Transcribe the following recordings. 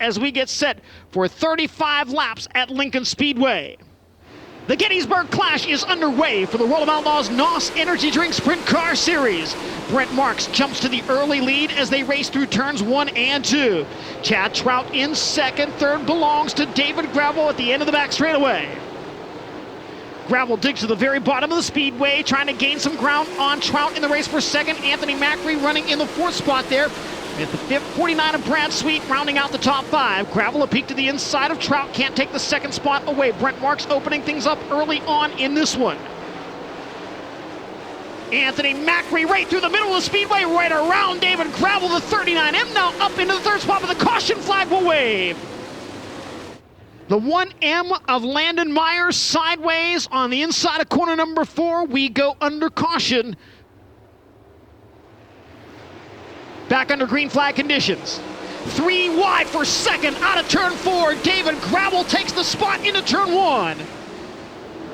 as we get set for 35 laps at Lincoln Speedway. The Gettysburg Clash is underway for the World of Outlaws NOS Energy Drink Sprint Car Series. Brent Marks jumps to the early lead as they race through turns 1 and 2. Chad Trout in second. Third belongs to David Gravel at the end of the back straightaway. Gravel digs to the very bottom of the speedway, trying to gain some ground on Trout in the race for second. Anthony Macri running in the fourth spot there. At the fifth, 49 of Brad Sweet rounding out the top five. Gravel a peek to the inside of Trout, can't take the second spot away. Brent Marks opening things up early on in this one. Anthony Macri right through the middle of the speedway, right around David Gravel. The 39M now up into the third spot, but the caution flag will wave. The 1M of Landon Myers sideways on the inside of corner number 4. We go under caution. Back under green flag conditions. 3 wide for second, out of turn 4. David Gravel takes the spot into turn 1.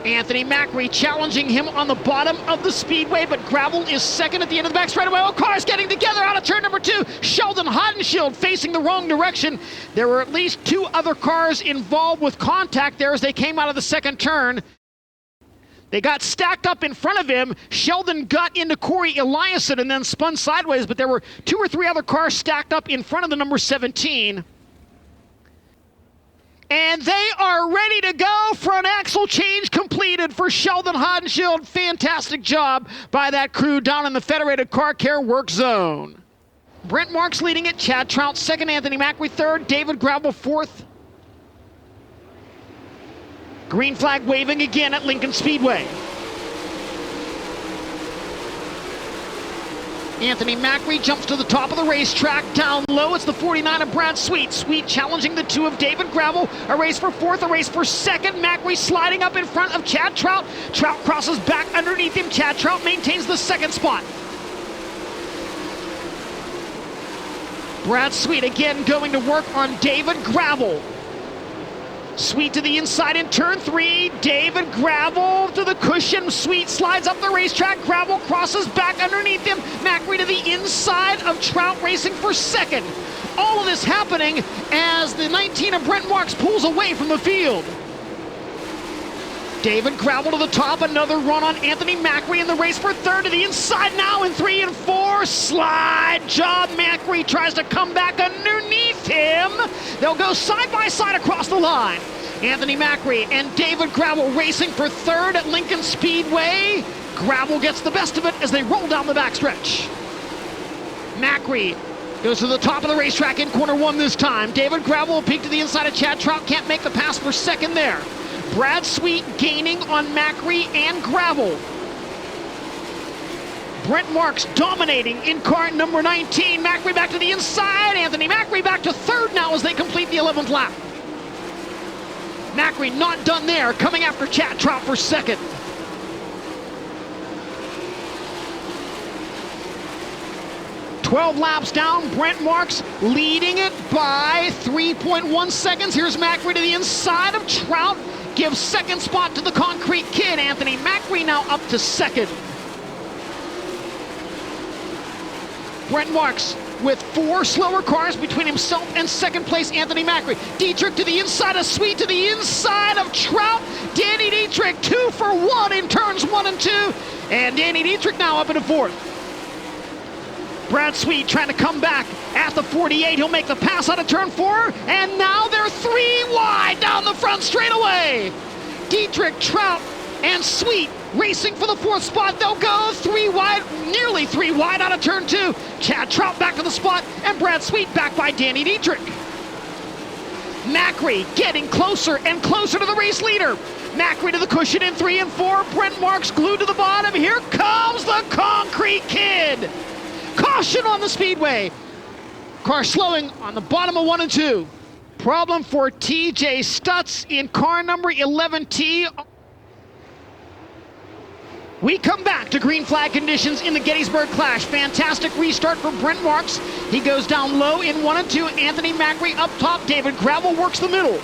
Anthony Macri challenging him on the bottom of the speedway, but Gravel is second at the end of the back straightaway. Oh, cars getting together out of turn number 2. Sheldon Hodenshield facing the wrong direction. There were at least 2 other cars involved with contact there as they came out of the second turn. They got stacked up in front of him. Sheldon got into Corey Eliason and then spun sideways, but there were 2 or 3 other cars stacked up in front of the number 17. And they are ready to go. Front axle change completed for Sheldon Hodenshield. Fantastic job by that crew down in the Federated Car Care work zone. Brent Marks leading it. Chad Trout second. Anthony Macri third. David Gravel fourth. Green flag waving again at Lincoln Speedway. Anthony Macri jumps to the top of the racetrack. Down low, it's the 49 of Brad Sweet. Sweet challenging the 2 of David Gravel. A race for fourth, a race for second. Macri sliding up in front of Chad Trout. Trout crosses back underneath him. Chad Trout maintains the second spot. Brad Sweet again going to work on David Gravel. Sweet to the inside in turn 3. David Gravel to the cushion. Sweet slides up the racetrack. Gravel crosses back underneath him. Macri to the inside of Trout racing for second. All of this happening as the 19 of Brent Marks pulls away from the field. David Gravel to the top. Another run on Anthony Macri in the race for third. To the inside now in 3 and 4. Slide job. Macri tries to come back underneath him. They'll go side by side across the line. Anthony Macri and David Gravel racing for third at Lincoln Speedway. Gravel gets the best of it as they roll down the backstretch. Macri goes to the top of the racetrack in corner 1 this time. David Gravel will peek to the inside of Chad Trout. Can't make the pass for second there. Brad Sweet gaining on Macri and Gravel. Brent Marks dominating in car number 19. Macri back to the inside. Anthony Macri back to third now as they complete the 11th lap. Macri not done there, coming after Chad Trout for second. "12 laps down, Brent Marks leading it by 3.1 seconds. Here's Macri to the inside of Trout. Gives second spot to the Concrete Kid. Anthony Macri now up to second. Brent Marks with 4 slower cars between himself and second place Anthony Macri. Dietrich to the inside of Sweet, to the inside of Trout. Danny Dietrich 2 for 1 in turns 1 and 2. And Danny Dietrich now up into fourth. Brad Sweet trying to come back at the 48. He'll make the pass out of turn 4. And now they're 3 wide down the front straightaway. Dietrich, Trout, and Sweet racing for the 4th spot. They'll go 3 wide, nearly 3 wide out of turn 2. Chad Trout back to the spot, and Brad Sweet back by Danny Dietrich. Macri getting closer and closer to the race leader. Macri to the cushion in 3 and 4. Brent Marks glued to the bottom. Here comes the Concrete Kid. Caution on the speedway. Car slowing on the bottom of 1 and 2. Problem for TJ Stutz in car number 11T. We come back to green flag conditions in the Gettysburg Clash. Fantastic restart for Brent Marks. He goes down low in 1 and 2. Anthony Macri up top. David Gravel works the middle.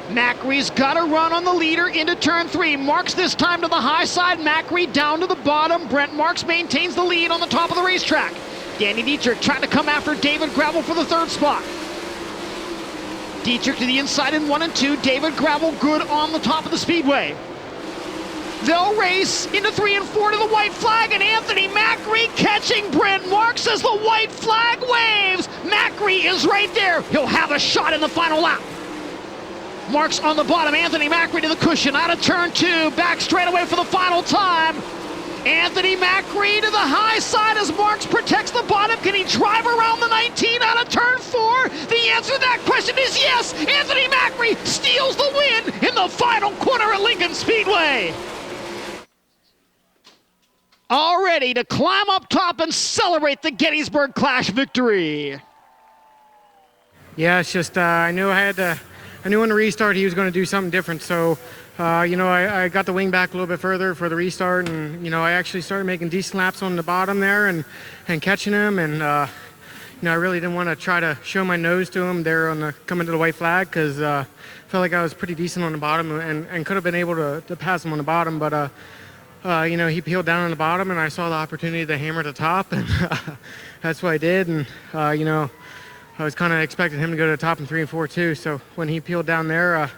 Macri's got a run on the leader into turn 3. Marks this time to the high side. Macri down to the bottom. Brent Marks maintains the lead on the top of the racetrack. Danny Dietrich trying to come after David Gravel for the 3rd spot. Dietrich to the inside in 1 and 2. David Gravel good on the top of the speedway. They'll race into 3 and 4 to the white flag, and Anthony Macri catching Brent Marks as the white flag waves. Macri is right there. He'll have a shot in the final lap. Marks on the bottom. Anthony Macri to the cushion. Out of turn 2. Back straightaway for the final time. Anthony Macri to the high side as Marks protects the bottom. Can he drive around the 19 out of turn 4? The answer to that question is yes. Anthony Macri steals the win in the final corner at Lincoln Speedway. All ready to climb up top and celebrate the Gettysburg Clash victory. Yeah, it's just I knew on the restart he was going to do something different. So, I got the wing back a little bit further for the restart, and I actually started making decent laps on the bottom there and catching him. And I really didn't want to try to show my nose to him there on the coming to the white flag, because I felt like I was pretty decent on the bottom and could have been able to pass him on the bottom, but. He peeled down on the bottom, and I saw the opportunity to hammer at the top, and that's what I did. And, I was kind of expecting him to go to the top in 3 and 4 too. So when he peeled down there,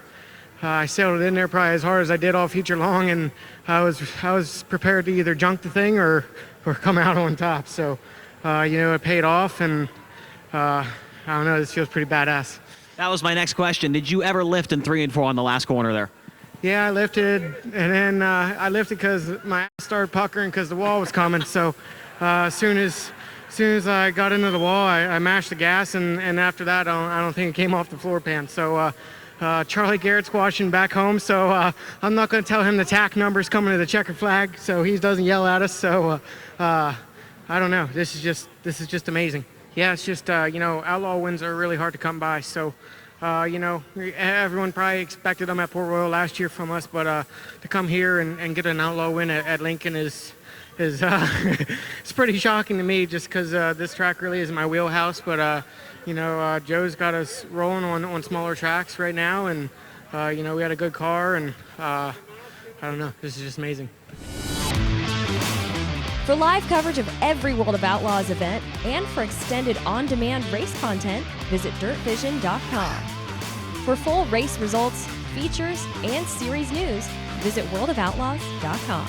I sailed it in there probably as hard as I did all feature long, and I was prepared to either junk the thing or come out on top. So, it paid off, and I don't know, this feels pretty badass. That was my next question. Did you ever lift in 3 and 4 on the last corner there? Yeah, I lifted, and then I lifted because my ass started puckering because the wall was coming. So as soon as I got into the wall, I mashed the gas, and after that, I don't think it came off the floor pan. So Charlie Garrett's watching back home, so I'm not going to tell him the tack number's coming to the checker flag, so he doesn't yell at us. So I don't know. This is just amazing. Yeah, it's just outlaw wins are really hard to come by. So. Everyone probably expected them at Port Royal last year from us, but to come here and get an outlaw win at Lincoln is it's pretty shocking to me, just because this track really is my wheelhouse. But Joe's got us rolling on smaller tracks right now, and we had a good car, and I don't know, this is just amazing. For live coverage of every World of Outlaws event and for extended on-demand race content, visit dirtvision.com. For full race results, features, and series news, visit worldofoutlaws.com.